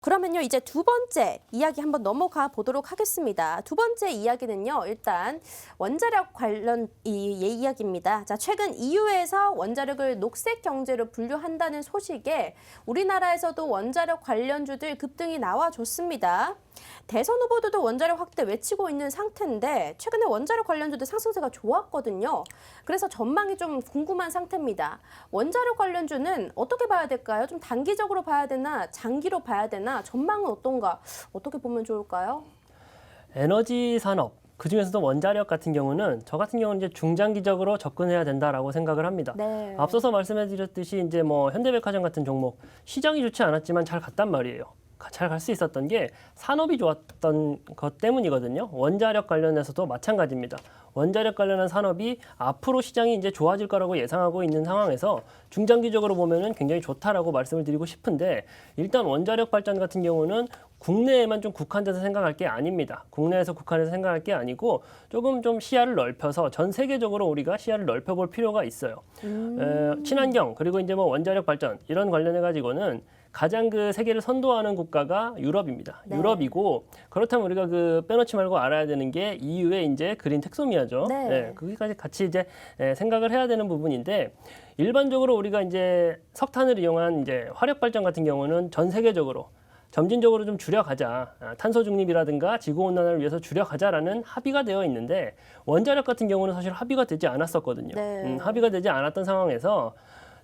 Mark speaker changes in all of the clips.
Speaker 1: 그러면요, 이제 두 번째 이야기 한번 넘어가 보도록 하겠습니다. 두 번째 이야기는요, 일단 원자력 관련 이야기입니다. 자, 최근 EU에서 원자력을 녹색 경제로 분류한다는 소식에 우리나라에서도 원자력 관련주들 급등이 나와줬습니다. 대선 후보들도 원자력 확대 외치고 있는 상태인데 최근에 원자력 관련주들 상승세가 좋았거든요. 그래서 전망이 좀 궁금한 상태입니다. 원자력 관련주는 어떻게 봐야 될까요? 좀 단기적으로 봐야 되나 장기로 봐야 되나 전망은 어떤가? 어떻게 보면 좋을까요?
Speaker 2: 에너지 산업, 그중에서도 원자력 같은 경우는 저 같은 경우는 이제 중장기적으로 접근해야 된다라고 생각을 합니다.
Speaker 1: 네.
Speaker 2: 앞서서 말씀해드렸듯이 이제 뭐 현대백화점 같은 종목 시장이 좋지 않았지만 잘 갔단 말이에요. 잘 갈 수 있었던 게 산업이 좋았던 것 때문이거든요. 원자력 관련해서도 마찬가지입니다. 원자력 관련한 산업이 앞으로 시장이 이제 좋아질 거라고 예상하고 있는 상황에서 중장기적으로 보면은 굉장히 좋다라고 말씀을 드리고 싶은데 일단 원자력 발전 같은 경우는 국내에만 좀 국한돼서 생각할 게 아닙니다. 국내에서 국한해서 생각할 게 아니고 조금 좀 시야를 넓혀서 전 세계적으로 우리가 시야를 넓혀볼 필요가 있어요. 친환경 그리고 이제 뭐 원자력 발전 이런 관련해 가지고는 가장 그 세계를 선도하는 국가가 유럽입니다.
Speaker 1: 네.
Speaker 2: 유럽이고 그렇다면 우리가 그 빼놓지 말고 알아야 되는 게 EU의 이제 그린 텍소미아죠.
Speaker 1: 네.
Speaker 2: 네, 거기까지 같이 이제 생각을 해야 되는 부분인데 일반적으로 우리가 이제 석탄을 이용한 이제 화력 발전 같은 경우는 전 세계적으로 점진적으로 좀 줄여가자. 탄소 중립이라든가 지구 온난화를 위해서 줄여가자라는 합의가 되어 있는데 원자력 같은 경우는 사실 합의가 되지 않았었거든요.
Speaker 1: 네.
Speaker 2: 합의가 되지 않았던 상황에서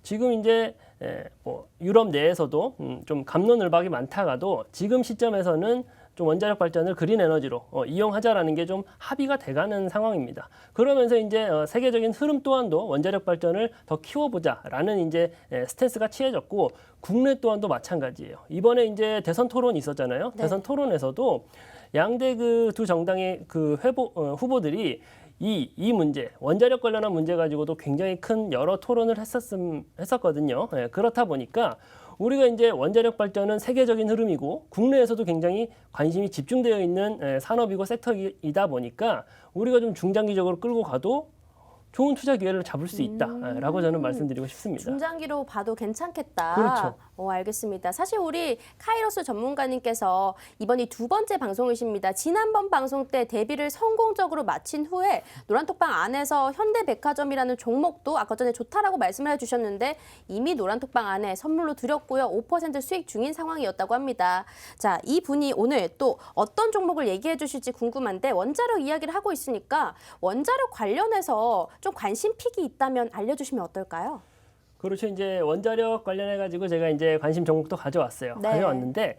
Speaker 2: 지금 이제 뭐 유럽 내에서도 좀 갑론을박이 많다가도 지금 시점에서는 좀 원자력 발전을 그린 에너지로 이용하자라는 게 좀 합의가 돼가는 상황입니다. 그러면서 이제 세계적인 흐름 또한도 원자력 발전을 더 키워보자라는 이제 스탠스가 취해졌고 국내 또한도 마찬가지예요. 이번에 이제 대선 토론이 있었잖아요.
Speaker 1: 네.
Speaker 2: 대선 토론에서도 양대 그 두 정당의 그 후보들이 이 문제, 원자력 관련한 문제 가지고도 굉장히 큰 여러 토론을 했었거든요. 그렇다 보니까 우리가 이제 원자력 발전은 세계적인 흐름이고 국내에서도 굉장히 관심이 집중되어 있는 산업이고 섹터이다 보니까 우리가 좀 중장기적으로 끌고 가도 좋은 투자 기회를 잡을 수 있다라고 저는 말씀드리고 싶습니다.
Speaker 1: 중장기로 봐도 괜찮겠다.
Speaker 2: 그렇죠.
Speaker 1: 알겠습니다. 사실 우리 카이로스 전문가님께서 이번이 두 번째 방송이십니다. 지난번 방송 때 데뷔를 성공적으로 마친 후에 노란톡방 안에서 현대백화점이라는 종목도 아까 전에 좋다라고 말씀을 해주셨는데 이미 노란톡방 안에 선물로 드렸고요. 5% 수익 중인 상황이었다고 합니다. 자, 이 분이 오늘 또 어떤 종목을 얘기해 주실지 궁금한데 원자력 이야기를 하고 있으니까 원자력 관련해서 좀 관심 픽이 있다면 알려주시면 어떨까요?
Speaker 2: 그렇죠. 이제 원자력 관련해 가지고 제가 이제 관심 종목도 가져왔어요.
Speaker 1: 네.
Speaker 2: 가져왔는데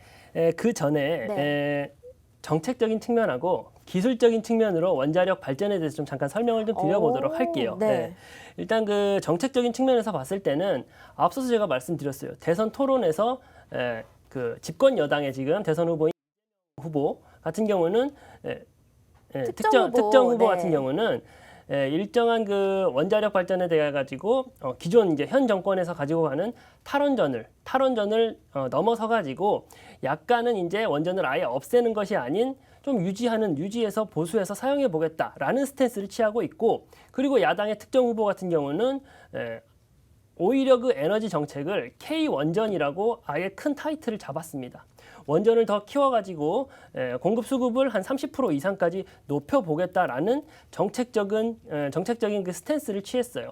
Speaker 2: 그 전에
Speaker 1: 네.
Speaker 2: 정책적인 측면하고 기술적인 측면으로 원자력 발전에 대해서 좀 잠깐 설명을 좀 드려보도록 할게요.
Speaker 1: 네.
Speaker 2: 일단 그 정책적인 측면에서 봤을 때는 앞서서 제가 말씀드렸어요. 대선 토론에서 그 집권 여당의 지금 대선 후보 같은 경우는 특정 후보
Speaker 1: 네.
Speaker 2: 같은 경우는 일정한 그 원자력 발전에 대해 가지고 기존 이제 현 정권에서 가지고 가는 탈원전을 넘어서 가지고 약간은 이제 원전을 아예 없애는 것이 아닌 좀 유지해서 보수해서 사용해 보겠다라는 스탠스를 취하고 있고 그리고 야당의 특정 후보 같은 경우는 오히려 그 에너지 정책을 K 원전이라고 아예 큰 타이틀을 잡았습니다. 원전을 더 키워가지고 공급 수급을 한 30% 이상까지 높여보겠다라는 정책적인 그 스탠스를 취했어요.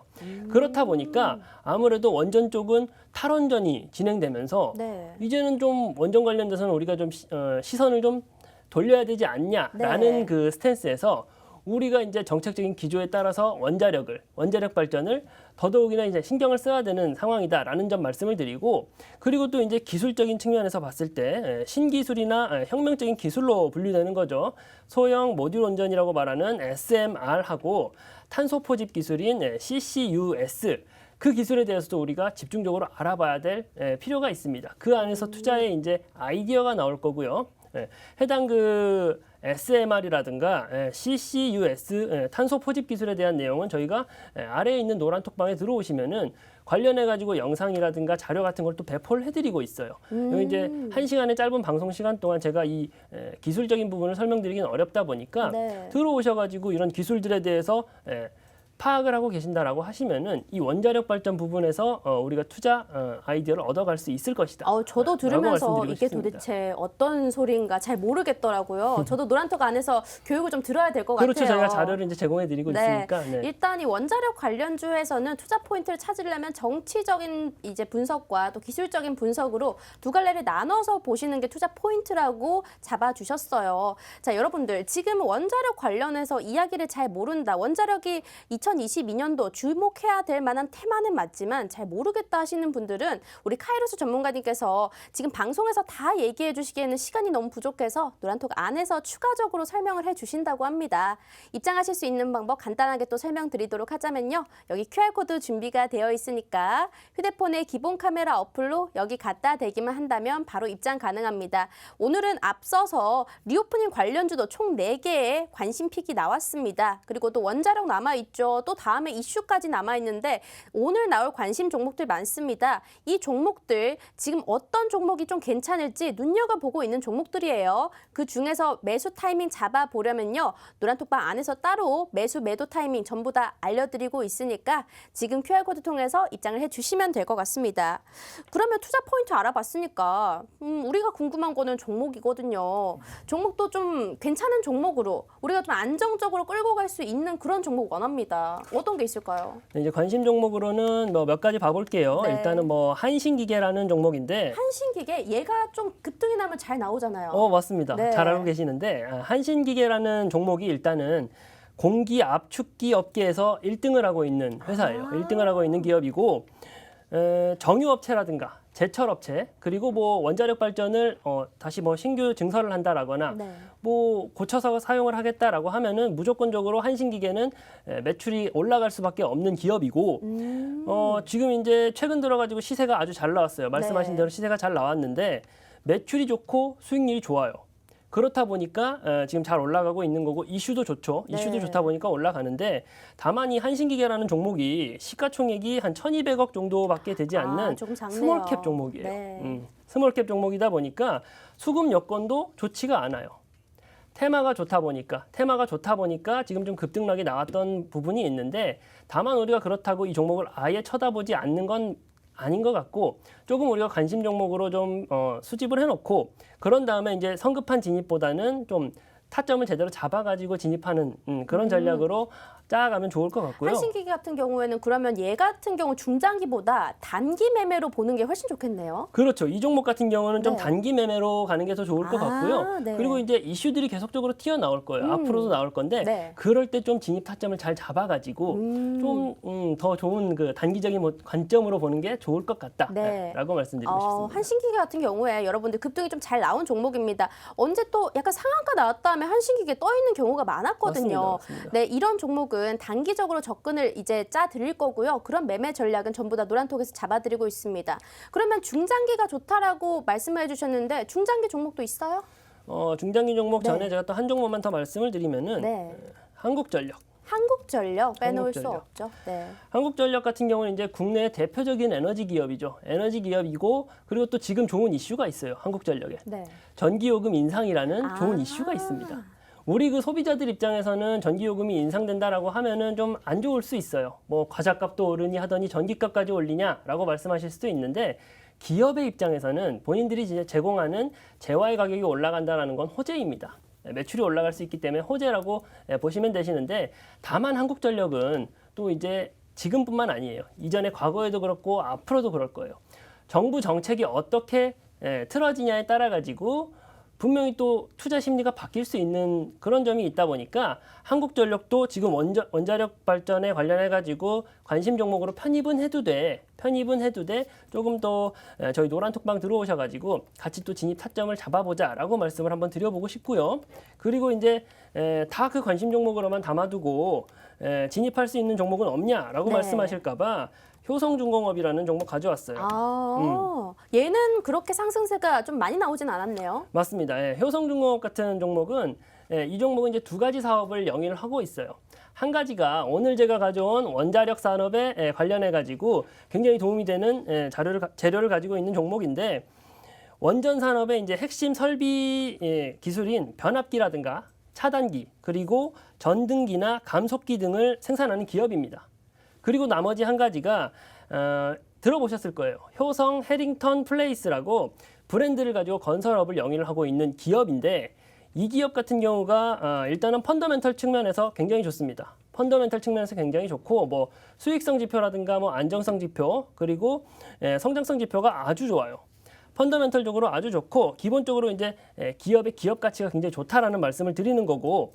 Speaker 2: 그렇다 보니까 아무래도 원전 쪽은 탈원전이 진행되면서
Speaker 1: 네.
Speaker 2: 이제는 좀 원전 관련돼서는 우리가 좀 시선을 좀 돌려야 되지 않냐라는
Speaker 1: 네.
Speaker 2: 그 스탠스에서 우리가 이제 정책적인 기조에 따라서 원자력 발전을 더더욱이나 이제 신경을 써야 되는 상황이다라는 점 말씀을 드리고 그리고 또 이제 기술적인 측면에서 봤을 때 신기술이나 혁명적인 기술로 분류되는 거죠. 소형 모듈 원전이라고 말하는 SMR하고 탄소 포집 기술인 CCUS 그 기술에 대해서도 우리가 집중적으로 알아봐야 될 필요가 있습니다. 그 안에서 투자의 이제 아이디어가 나올 거고요. 해당 그 SMR이라든가 CCUS 탄소 포집 기술에 대한 내용은 저희가 아래에 있는 노란톡방에 들어오시면은 관련해 가지고 영상이라든가 자료 같은 걸 또 배포를 해드리고 있어요. 여기 이제 1시간의 짧은 방송 시간 동안 제가 이 기술적인 부분을 설명드리기는 어렵다 보니까
Speaker 1: 네.
Speaker 2: 들어오셔가지고 이런 기술들에 대해서 파악을 하고 계신다라고 하시면은 이 원자력 발전 부분에서 우리가 투자 아이디어를 얻어갈 수 있을 것이다.
Speaker 1: 저도 들으면서
Speaker 2: 말씀드리고
Speaker 1: 이게
Speaker 2: 싶습니다.
Speaker 1: 도대체 어떤 소리인가 잘 모르겠더라고요. 저도 노란톡 안에서 교육을 좀 들어야 될 것
Speaker 2: 그렇죠.
Speaker 1: 같아요.
Speaker 2: 저희가 자료를 이제 제공해드리고 있으니까. 네.
Speaker 1: 일단 이 원자력 관련주에서는 투자 포인트를 찾으려면 정치적인 이제 분석과 또 기술적인 분석으로 두 갈래를 나눠서 보시는 게 투자 포인트라고 잡아주셨어요. 자, 여러분들 지금 원자력 관련해서 이야기를 잘 모른다. 원자력이 2022년도 주목해야 될 만한 테마는 맞지만 잘 모르겠다 하시는 분들은 우리 카이로스 전문가님께서 지금 방송에서 다 얘기해 주시기에는 시간이 너무 부족해서 노란톡 안에서 추가적으로 설명을 해 주신다고 합니다. 입장하실 수 있는 방법 간단하게 또 설명드리도록 하자면요. 여기 QR코드 준비가 되어 있으니까 휴대폰의 기본 카메라 어플로 여기 갖다 대기만 한다면 바로 입장 가능합니다. 오늘은 앞서서 리오프닝 관련주도 총 4개의 관심픽이 나왔습니다. 그리고 또 원자력 남아있죠. 또 다음에 이슈까지 남아있는데 오늘 나올 관심 종목들 많습니다. 이 종목들 지금 어떤 종목이 좀 괜찮을지 눈여겨보고 있는 종목들이에요. 그 중에서 매수 타이밍 잡아보려면요. 노란톡방 안에서 따로 매수 매도 타이밍 전부 다 알려드리고 있으니까 지금 QR코드 통해서 입장을 해주시면 될 것 같습니다. 그러면 투자 포인트 알아봤으니까 우리가 궁금한 거는 종목이거든요. 종목도 좀 괜찮은 종목으로 우리가 좀 안정적으로 끌고 갈 수 있는 그런 종목 원합니다. 어떤 게 있을까요?
Speaker 2: 네, 이제 관심 종목으로는 뭐 몇 가지 봐볼게요.
Speaker 1: 네.
Speaker 2: 일단은 뭐 한신기계라는 종목인데.
Speaker 1: 한신기계 얘가 좀 급등이 나면 잘 나오잖아요.
Speaker 2: 맞습니다.
Speaker 1: 네.
Speaker 2: 잘 알고 계시는데 한신기계라는 종목이 일단은 공기 압축기 업계에서 1등을 하고 있는 회사예요. 1등을 하고 있는 기업이고 정유업체라든가 제철업체 그리고 뭐 원자력 발전을 다시 뭐 신규 증설을 한다라거나
Speaker 1: 네.
Speaker 2: 뭐 고쳐서 사용을 하겠다라고 하면은 무조건적으로 한신기계는 매출이 올라갈 수밖에 없는 기업이고 지금 이제 최근 들어가지고 시세가 아주 잘 나왔어요. 말씀하신
Speaker 1: 네.
Speaker 2: 대로 시세가 잘 나왔는데 매출이 좋고 수익률이 좋아요. 그렇다 보니까 지금 잘 올라가고 있는 거고 이슈도 좋죠. 이슈도
Speaker 1: 네.
Speaker 2: 좋다 보니까 올라가는데 다만 이 한신기계라는 종목이 시가총액이 한 1,200억 정도밖에 되지 않는
Speaker 1: 조금 작네요.
Speaker 2: 스몰캡 종목이에요.
Speaker 1: 네.
Speaker 2: 스몰캡 종목이다 보니까 수급 여건도 좋지가 않아요. 테마가 좋다 보니까 지금 좀 급등락이 나왔던 부분이 있는데 다만 우리가 그렇다고 이 종목을 아예 쳐다보지 않는 건 아닌 것 같고 조금 우리가 관심 종목으로 좀 수집을 해놓고 그런 다음에 이제 성급한 진입보다는 좀 타점을 제대로 잡아가지고 진입하는 그런 전략으로 짜가면 좋을 것 같고요.
Speaker 1: 한신기계 같은 경우에는 그러면 얘 같은 경우 중장기보다 단기 매매로 보는 게 훨씬 좋겠네요.
Speaker 2: 그렇죠. 이 종목 같은 경우는 좀
Speaker 1: 네.
Speaker 2: 단기 매매로 가는 게 더 좋을 것 같고요.
Speaker 1: 네.
Speaker 2: 그리고 이제 이슈들이 계속적으로 튀어나올 거예요. 앞으로도 나올 건데
Speaker 1: 네.
Speaker 2: 그럴 때 좀 진입 타점을 잘 잡아가지고 좀 더 좋은 그 단기적인 뭐 관점으로 보는 게 좋을 것 같다라고
Speaker 1: 네.
Speaker 2: 말씀드리고 싶습니다.
Speaker 1: 한신기계 같은 경우에 여러분들 급등이 좀 잘 나온 종목입니다. 언제 또 약간 상한가 나왔다 하면 한신기계 떠 있는 경우가 많았거든요.
Speaker 2: 맞습니다.
Speaker 1: 네, 이런 종목은 단기적으로 접근을 이제 짜 드릴 거고요. 그런 매매 전략은 전부 다 노란톡에서 잡아드리고 있습니다. 그러면 중장기가 좋다라고 말씀을 해주셨는데 중장기 종목도 있어요?
Speaker 2: 중장기 종목
Speaker 1: 네.
Speaker 2: 전에 제가 또 한 종목만 더 말씀을 드리면은
Speaker 1: 네.
Speaker 2: 한국전력.
Speaker 1: 한국전력 빼놓을 수
Speaker 2: 한국전력.
Speaker 1: 없죠. 네.
Speaker 2: 한국전력 같은 경우는 이제 국내의 대표적인 에너지 기업이죠. 에너지 기업이고 그리고 또 지금 좋은 이슈가 있어요. 한국전력에.
Speaker 1: 네.
Speaker 2: 전기요금 인상이라는 좋은 이슈가 있습니다. 우리 그 소비자들 입장에서는 전기요금이 인상된다라고 하면은 좀 안 좋을 수 있어요. 뭐 과자값도 오르니 하더니 전기값까지 올리냐라고 말씀하실 수도 있는데 기업의 입장에서는 본인들이 이제 제공하는 재화의 가격이 올라간다라는 건 호재입니다. 매출이 올라갈 수 있기 때문에 호재라고 보시면 되시는데 다만 한국전력은 또 이제 지금뿐만 아니에요. 이전에 과거에도 그렇고 앞으로도 그럴 거예요. 정부 정책이 어떻게 틀어지냐에 따라 가지고 분명히 또 투자 심리가 바뀔 수 있는 그런 점이 있다 보니까 한국전력도 지금 원자력 발전에 관련해 가지고 관심 종목으로 편입은 해도 돼. 조금 더 저희 노란톡방 들어오셔 가지고 같이 또 진입 타점을 잡아보자라고 말씀을 한번 드려보고 싶고요. 그리고 이제 다 그 관심 종목으로만 담아두고 진입할 수 있는 종목은 없냐라고
Speaker 1: 네.
Speaker 2: 말씀하실까 봐 효성중공업이라는 종목 가져왔어요.
Speaker 1: 얘는 그렇게 상승세가 좀 많이 나오진 않았네요.
Speaker 2: 맞습니다. 효성중공업 같은 종목은 이 종목은 이제 두 가지 사업을 영위를 하고 있어요. 한 가지가 오늘 제가 가져온 원자력 산업에 관련해 가지고 굉장히 도움이 되는 재료를 가지고 있는 종목인데 원전 산업의 이제 핵심 설비 기술인 변압기라든가 차단기, 그리고 전등기나 감속기 등을 생산하는 기업입니다. 그리고 나머지 한 가지가 들어보셨을 거예요. 효성 해링턴 플레이스라고 브랜드를 가지고 건설업을 영위를 하고 있는 기업인데 이 기업 같은 경우가 일단은 펀더멘털 측면에서 굉장히 좋습니다. 펀더멘털 측면에서 굉장히 좋고 뭐 수익성 지표라든가 뭐 안정성 지표 그리고 성장성 지표가 아주 좋아요. 펀더멘털적으로 아주 좋고 기본적으로 이제 기업의 기업 가치가 굉장히 좋다라는 말씀을 드리는 거고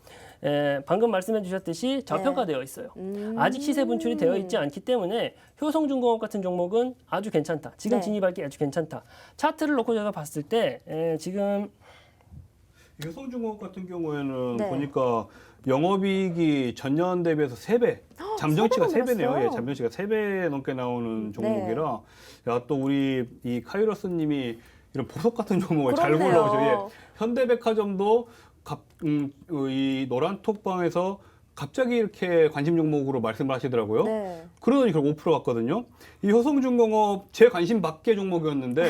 Speaker 2: 방금 말씀해 주셨듯이 저평가되어 있어요. 아직 시세 분출이 되어 있지 않기 때문에 효성중공업 같은 종목은 아주 괜찮다. 지금
Speaker 1: 네.
Speaker 2: 진입하기 아주 괜찮다. 차트를 놓고 제가 봤을 때 지금
Speaker 3: 효성중공업 같은 경우에는
Speaker 1: 네.
Speaker 3: 보니까 영업이익이 전년 대비해서 3배, 잠정치가
Speaker 1: 3배가
Speaker 3: 3배네요.
Speaker 1: 늘었어요.
Speaker 3: 예, 잠정치가 3배 넘게 나오는 종목이라 야, 또 우리 이 카이로스님이 이런 보석 같은 종목을 잘
Speaker 1: 그렇네요.
Speaker 3: 골라오죠. 예. 현대백화점도 이 노란톡방에서 갑자기 이렇게 관심 종목으로 말씀을 하시더라고요.
Speaker 1: 네.
Speaker 3: 그러더니 결국 5% 갔거든요. 이 효성중공업 제 관심 밖의 종목이었는데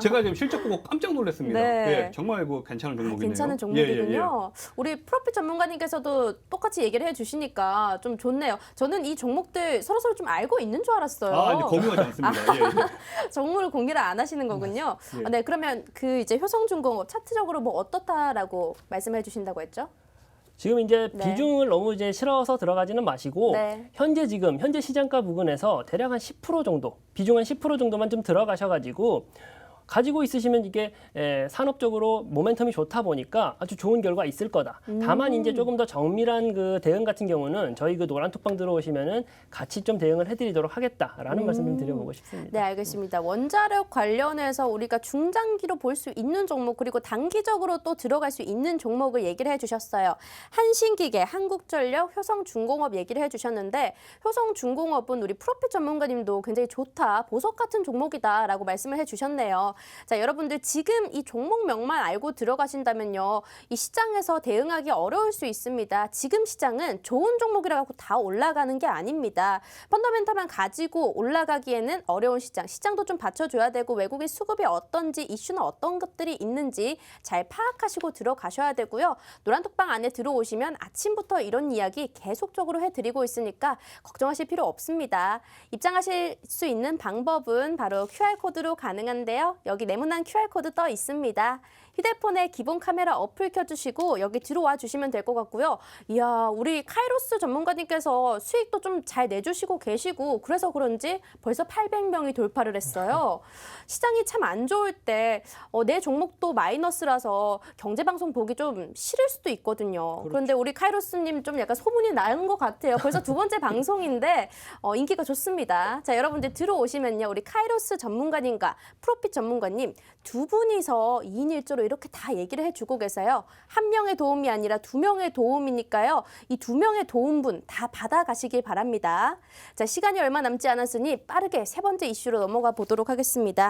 Speaker 3: 제가 지금 실적 보고 깜짝 놀랐습니다.
Speaker 1: 네.
Speaker 3: 예, 정말 그 괜찮은 종목이네요.
Speaker 1: 괜찮은 종목이군요. 우리 프로필 전문가님께서도 똑같이 얘기를 해주시니까 좀 좋네요. 저는 이 종목들 서로서로 좀 알고 있는 줄 알았어요.
Speaker 3: 아, 이제 공유하지 않습니다. 예, 예.
Speaker 1: 정보를 공개를 안 하시는 거군요.
Speaker 3: 예.
Speaker 1: 네, 그러면 그 이제 효성중공업 차트적으로 뭐 어떻다라고 말씀해 주신다고 했죠?
Speaker 2: 지금 이제
Speaker 1: 네.
Speaker 2: 비중을 너무 이제 실어서 들어가지는 마시고
Speaker 1: 네.
Speaker 2: 현재 시장가 부근에서 대략 한 10% 정도 비중 한 10% 정도만 좀 들어가셔가지고 가지고 있으시면 이게 산업적으로 모멘텀이 좋다 보니까 아주 좋은 결과 있을 거다. 다만 이제 조금 더 정밀한 그 대응 같은 경우는 저희 그 노란톡방 들어오시면은 같이 좀 대응을 해드리도록 하겠다라는 말씀 좀 드려보고 싶습니다.
Speaker 1: 네, 알겠습니다. 원자력 관련해서 우리가 중장기로 볼 수 있는 종목 그리고 단기적으로 또 들어갈 수 있는 종목을 얘기를 해주셨어요. 한신기계, 한국전력, 효성중공업 얘기를 해주셨는데 효성중공업은 우리 프로필 전문가님도 굉장히 좋다, 보석 같은 종목이다라고 말씀을 해주셨네요. 자, 여러분들 지금 이 종목명만 알고 들어가신다면요, 이 시장에서 대응하기 어려울 수 있습니다. 지금 시장은 좋은 종목이라고 다 올라가는 게 아닙니다. 펀더멘탈만 가지고 올라가기에는 어려운 시장도 좀 받쳐줘야 되고 외국인 수급이 어떤지 이슈는 어떤 것들이 있는지 잘 파악하시고 들어가셔야 되고요. 노란톡방 안에 들어오시면 아침부터 이런 이야기 계속적으로 해드리고 있으니까 걱정하실 필요 없습니다. 입장하실 수 있는 방법은 바로 QR코드로 가능한데요. 여기 네모난 QR코드 떠 있습니다. 휴대폰에 기본 카메라 어플 켜주시고 여기 들어와 주시면 될 것 같고요. 이야, 우리 카이로스 전문가님께서 수익도 좀 잘 내주시고 계시고 그래서 그런지 벌써 800명이 돌파를 했어요. 시장이 참 안 좋을 때 내 종목도 마이너스라서 경제방송 보기 좀 싫을 수도 있거든요. 그런데 우리 카이로스님 좀 약간 소문이 나는 것 같아요. 벌써 두 번째 방송인데 인기가 좋습니다. 자, 여러분들 들어오시면요. 우리 카이로스 전문가님과 프로핏 전문가님 두 분이서 2인 1조로 이렇게 다 얘기를 해주고 계세요. 한 명의 도움이 아니라 두 명의 도움이니까요. 이 두 명의 도움분 다 받아가시길 바랍니다. 자, 시간이 얼마 남지 않았으니 빠르게 세 번째 이슈로 넘어가 보도록 하겠습니다.